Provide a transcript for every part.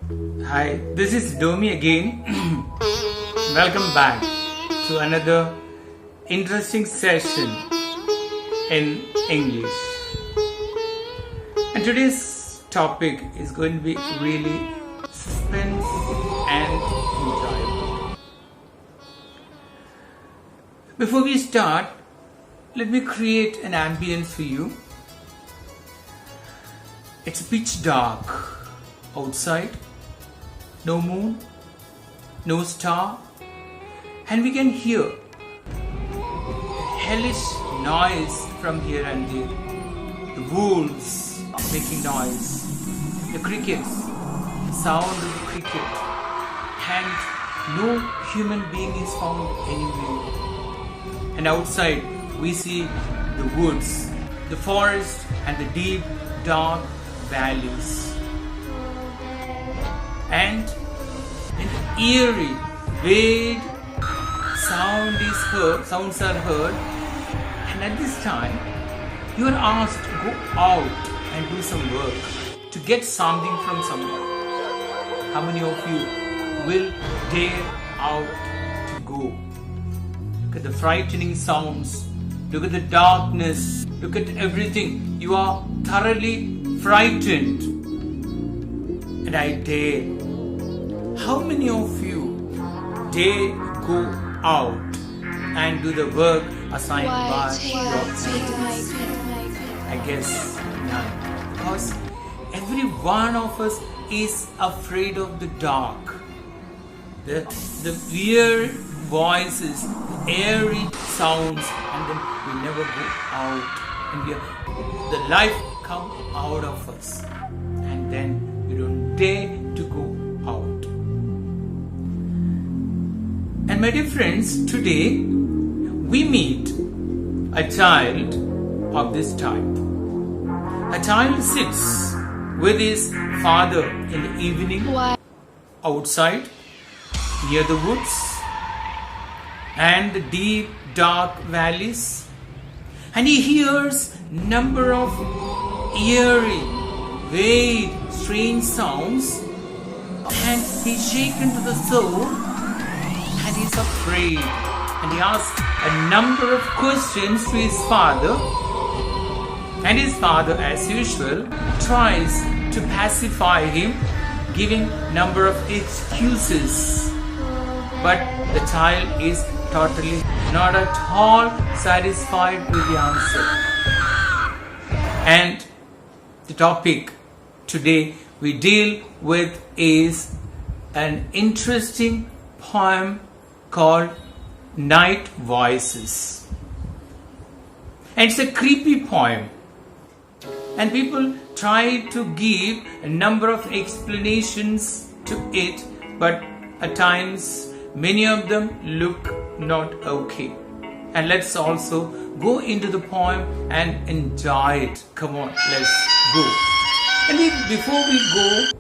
Hi, this is Domi again. Welcome back to another interesting session in English. And today's topic is going to be really suspense and enjoyable. Before we start, let me create an ambience for you. It's pitch dark outside. No moon, no star, and we can hear hellish noise from here and there. The wolves making noise, the crickets, sound of the cricket, and no human being is found anywhere. And outside we see the woods, the forest, and the deep, dark valleys. And an eerie, vague sounds are heard, and at this time you are asked to go out and do some work, to get something from someone. How many of you will dare out to go? Look at the frightening sounds, look at the darkness, look at everything. You are thoroughly frightened. And I dare. How many of you dare go out and do the work assigned by your parents? I guess none. Because every one of us is afraid of the dark. The weird voices, the airy sounds, and then we never go out. And the life comes out of us. And then we don't dare to go out. And my dear friends, today we meet a child of this type. A child sits with his father in the evening outside near the woods and the deep dark valleys, and he hears number of eerie, vague, strange sounds, and he's shaken to the soul, and he's afraid, and he asks a number of questions to his father, and his father, as usual, tries to pacify him, giving number of excuses, but the child is totally not at all satisfied with the answer. And the topic today we deal with is an interesting poem called Night Voices. And it's a creepy poem. And people try to give a number of explanations to it, but at times many of them look not okay. And let's also go into the poem and enjoy it. Come on, let's go. And before we go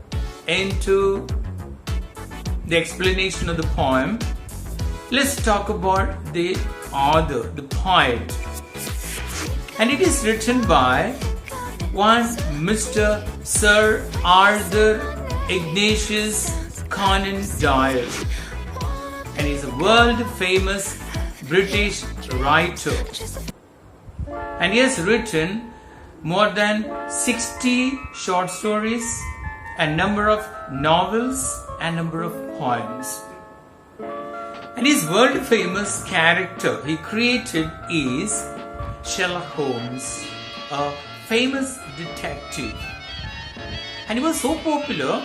into the explanation of the poem, let's talk about the author, the poet. And it is written by one Mr. Sir Arthur Ignatius Conan Doyle. And he's a world famous British writer. And he has written more than 60 short stories, a number of novels, and number of poems. And his world famous character he created is Sherlock Holmes, a famous detective. And he was so popular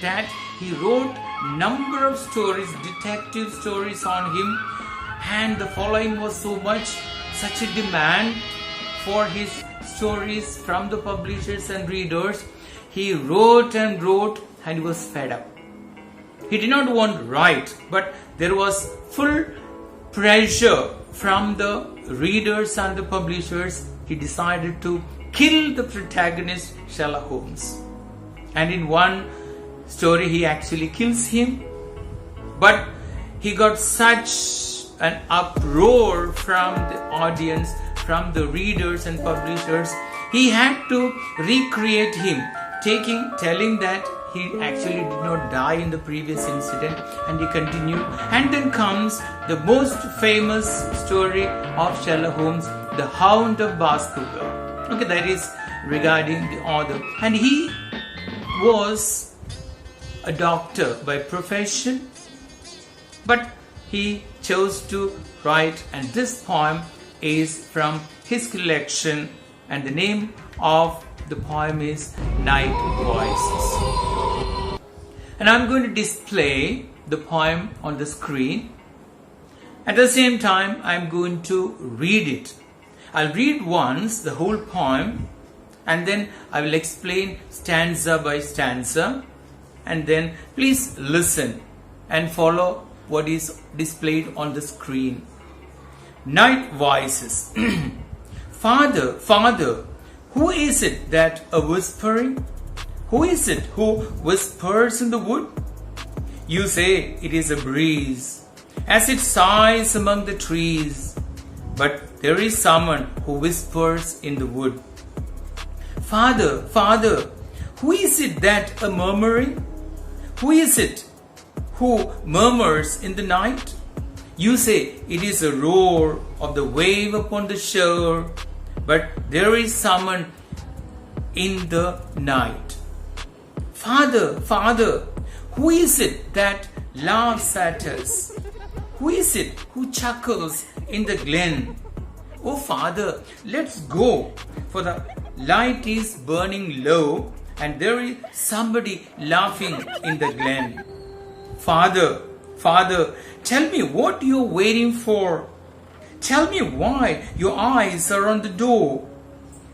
that he wrote number of stories, detective stories on him, and the following was so much, such a demand for his stories from the publishers and readers. He wrote and wrote, and he was fed up. He did not want to write, but there was full pressure from the readers and the publishers. He decided to kill the protagonist Sherlock Holmes. And in one story he actually kills him, but he got such an uproar from the audience, from the readers and publishers, he had to recreate him telling that he actually did not die in the previous incident, and he continued. And then comes the most famous story of Sherlock Holmes, The Hound of Baskerville. Okay, that is regarding the author. And he was a doctor by profession, but he chose to write, and this poem is from his collection, and the name of the poem is Night Voices. And I'm going to display the poem on the screen. At the same time, I'm going to read it. I'll read once the whole poem, and then I will explain stanza by stanza, and then please listen and follow what is displayed on the screen. Night Voices. Father, Father, who is it that a whispering? Who is it who whispers in the wood? You say it is a breeze, as it sighs among the trees, but there is someone who whispers in the wood. Father, Father, who is it that a murmuring? Who is it who murmurs in the night? You say it is a roar of the wave upon the shore, but there is someone in the night. Father, Father, who is it that laughs at us? Who is it who chuckles in the glen? Oh Father, let's go, for the light is burning low, and there is somebody laughing in the glen. Father, Father, tell me what you're waiting for. Tell me why your eyes are on the door.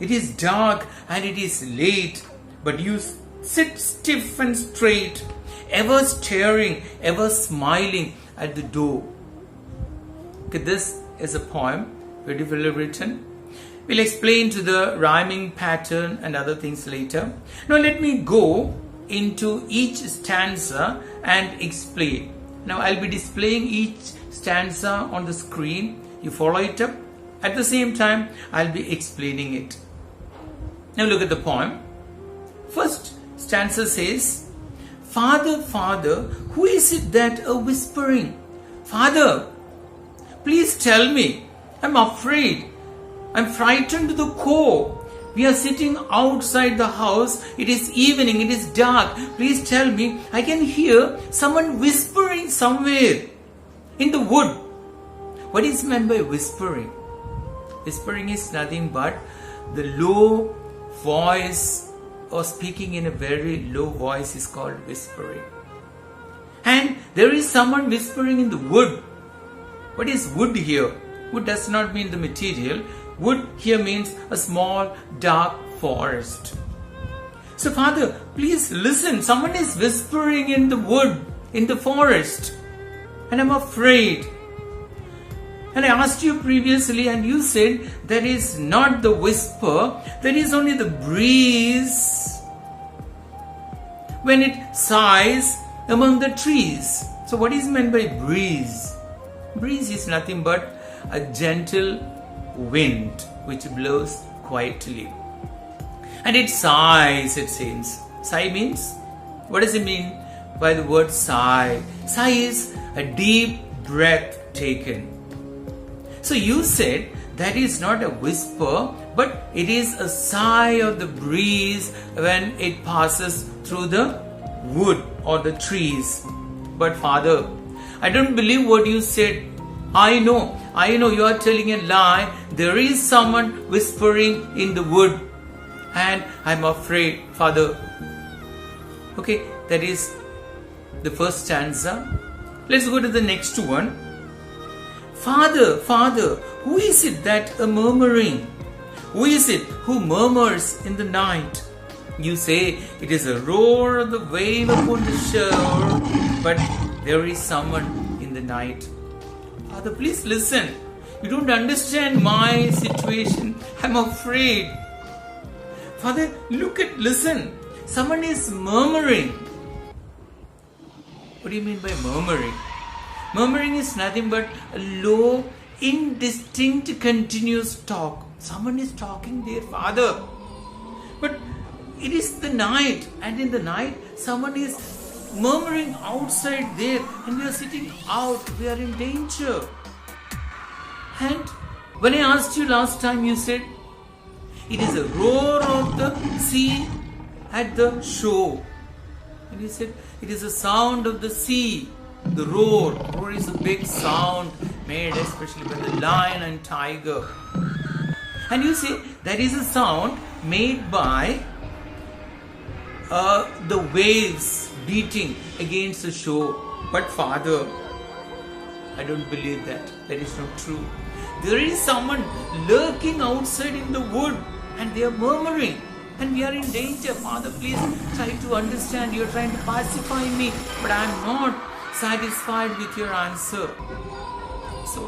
It is dark and it is late, but you sit stiff and straight, ever staring, ever smiling at the door. Okay, this is a poem, beautifully written. We'll explain to the rhyming pattern and other things later. Now let me go into each stanza and explain. Now I'll be displaying each stanza on the screen. You follow it up. At the same time, I'll be explaining it. Now look at the poem. First stanza says, Father, Father, who is it that a whispering? Father, please tell me. I'm afraid. I'm frightened to the core. We are sitting outside the house. It is evening. It is dark. Please tell me. I can hear someone whispering somewhere in the wood. What is meant by whispering? Whispering is nothing but the low voice, or speaking in a very low voice is called whispering. And there is someone whispering in the wood. What is wood here? Wood does not mean the material. Wood here means a small dark forest. So Father, please listen. Someone is whispering in the wood, in the forest, and I'm afraid. And I asked you previously, and you said that is not the whisper, that is only the breeze when it sighs among the trees. So what is meant by breeze? Breeze is nothing but a gentle wind which blows quietly. And it sighs, it seems. Sigh means? What does it mean by the word sigh? Sigh is a deep breath taken. So you said that is not a whisper, but it is a sigh of the breeze when it passes through the wood or the trees. But Father, I don't believe what you said. I know you are telling a lie. There is someone whispering in the wood, and I'm afraid, Father. Okay, that is the first stanza. Let's go to the next one. Father, Father, who is it that a murmuring? Who is it who murmurs in the night? You say it is a roar of the wave upon the shore, but there is someone in the night. Father, please listen. You don't understand my situation. I'm afraid. Father, listen. Someone is murmuring. What do you mean by murmuring? Murmuring is nothing but a low, indistinct, continuous talk. Someone is talking there, Father. But it is the night, and in the night someone is murmuring outside there, and we are sitting out, we are in danger. And when I asked you last time, you said it is a roar of the sea at the shore. And you said it is a sound of the sea. The roar. Roar is a big sound made especially by the lion and tiger. And you say that is a sound made by the waves beating against the shore. But Father, I don't believe that. That is not true. There is someone lurking outside in the wood, and they are murmuring, and we are in danger. Father, please try to understand. You are trying to pacify me, but I am not satisfied with your answer. So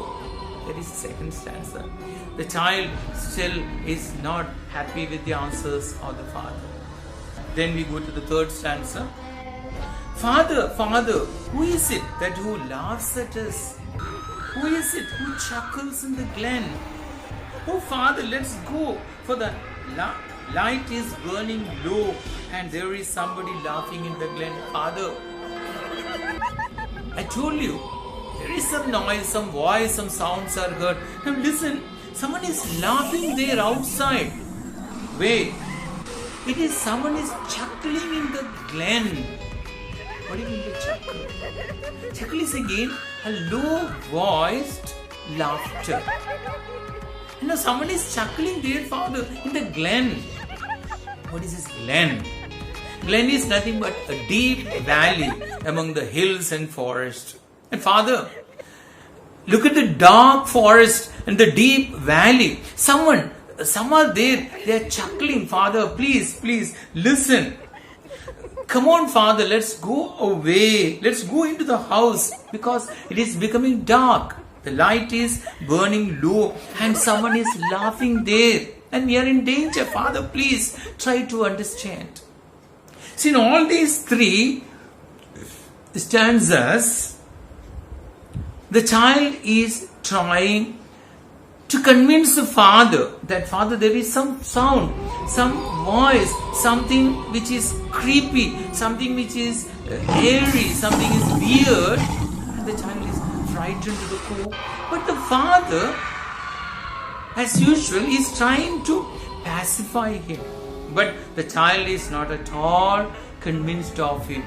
that is the second stanza. The child still is not happy with the answers of the father. Then we go to the third stanza. Father, Father, who is it that who laughs at us? Who is it who chuckles in the glen? Oh Father, let's go, for the light is burning low and there is somebody laughing in the glen. Father, I told you, there is some noise, some voice, some sounds are heard. Now listen, someone is laughing there outside. Wait, it is someone is chuckling in the glen. What do you mean by chuckle? Chuckle is again a low-voiced laughter. And now someone is chuckling there, Father, in the glen. What is this glen? Glen is nothing but a deep valley among the hills and forest. And Father, look at the dark forest and the deep valley. Some are there, they are chuckling. Father, please, listen. Come on, Father, let's go away. Let's go into the house because it is becoming dark. The light is burning low and someone is laughing there. And we are in danger. Father, please try to understand. See, in all these three stanzas, the child is trying to convince the father that, Father, there is some sound, some voice, something which is creepy, something which is airy, something is weird, and the child is frightened to the core. But the father, as usual, is trying to pacify him. But the child is not at all convinced of him,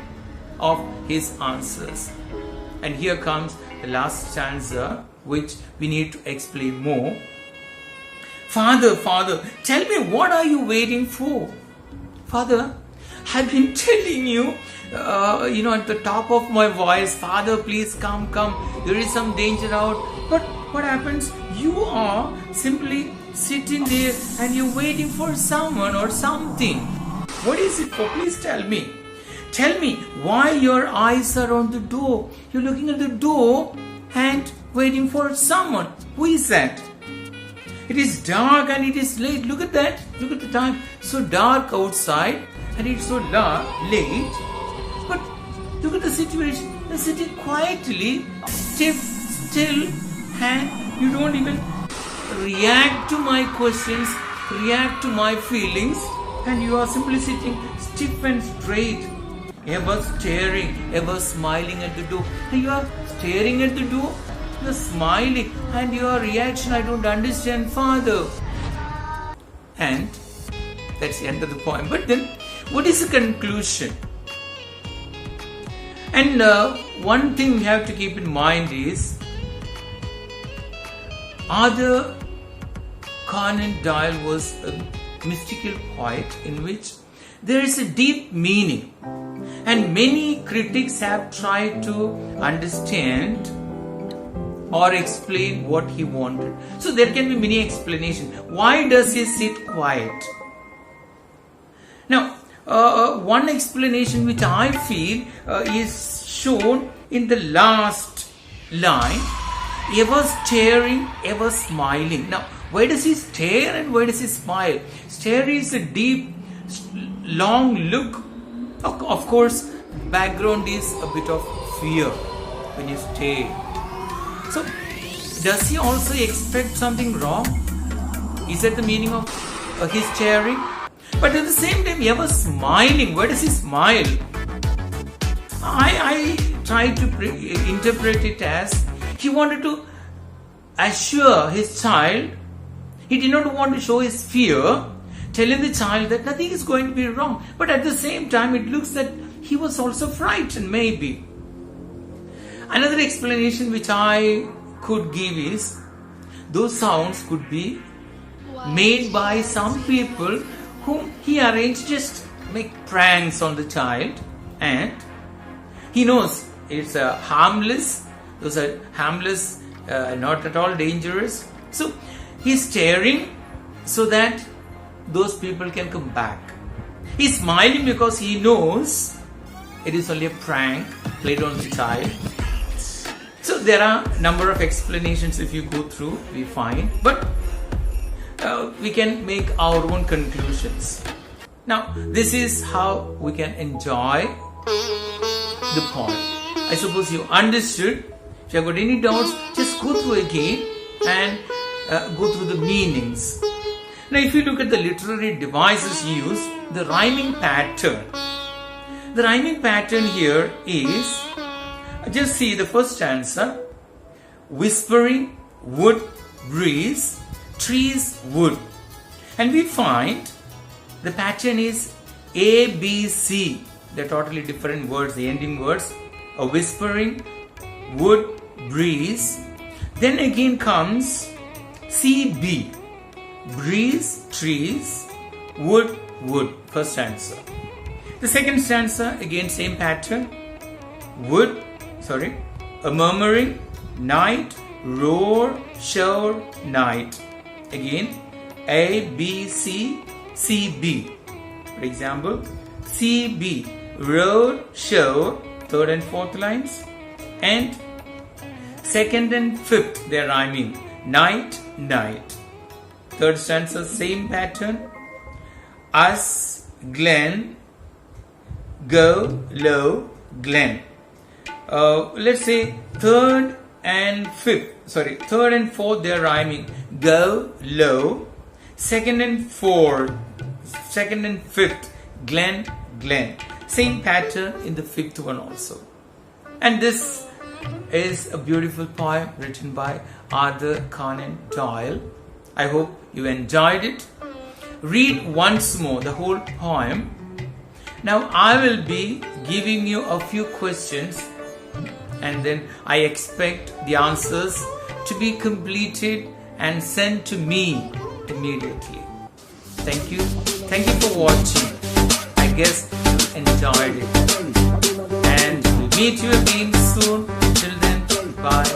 of his answers. And here comes the last stanza, which we need to explain more. Father, tell me, what are you waiting for? Father, I've been telling you, at the top of my voice, Father, please come. There is some danger out. But what happens? You are simply sitting there and you're waiting for someone or something. What is it for? Please tell me. Tell me why your eyes are on the door. You're looking at the door and waiting for someone. Who is that? It is dark and it is late. Look at that. Look at the time. So dark outside and it's so late. But look at the situation. You're sitting quietly, still, and you don't even react to my questions, react to my feelings, and you are simply sitting stiff and straight, ever staring, ever smiling at the door. And you are staring at the door, you are smiling, and your reaction, I don't understand, Father. And that's the end of the poem. But then, what is the conclusion? And one thing we have to keep in mind is, Arthur Conan Doyle was a mystical poet in which there is a deep meaning, and many critics have tried to understand or explain what he wanted. So there can be many explanations. Why does he sit quiet? Now, one explanation which I feel is shown in the last line, ever staring, ever smiling. Now, why does he stare and why does he smile? Stare is a deep, long look. Of course, background is a bit of fear when you stare. So, does he also expect something wrong? Is that the meaning of his staring? But at the same time, he was smiling. Where does he smile? I try to interpret it as he wanted to assure his child. He did not want to show his fear, telling the child that nothing is going to be wrong. But at the same time, it looks that he was also frightened, maybe. Another explanation which I could give is, those sounds could be made by some people whom he arranged just make pranks on the child, and he knows it's harmless. Those are harmless, not at all dangerous. So he's staring so that those people can come back. He's smiling because he knows it is only a prank played on the child. So there are a number of explanations if you go through, we find. But we can make our own conclusions. Now, this is how we can enjoy the poem. I suppose you understood. If you have got any doubts, just go through again and go through the meanings. Now, if you look at the literary devices used, the rhyming pattern. The rhyming pattern here is, just see the first stanza: whispering, wood, breeze, trees, wood. And we find the pattern is A, B, C. They're totally different words, the ending words. A whispering, wood, breeze. Then again comes C, B. Breeze, trees, wood, wood. First stanza. The second stanza, again same pattern. Wood, a murmuring, night, roar, shower, night. Again, A, B, C, C, B. For example, C, B, roar, shower, third and fourth lines. And second and fifth, they are rhyming. Night, night. Third stanza, same pattern. Us, Glen, go, low, Glen. Let's say third and fourth, they are rhyming. Go, low. Second and fifth, Glen, Glen. Same pattern in the fifth one also. And this is a beautiful poem written by Arthur Conan Doyle. I hope you enjoyed it. Read once more the whole poem. Now I will be giving you a few questions, and then I expect the answers to be completed and sent to me immediately. Thank you. Thank you for watching. I guess you enjoyed it. And we'll meet you again soon. Till then, bye.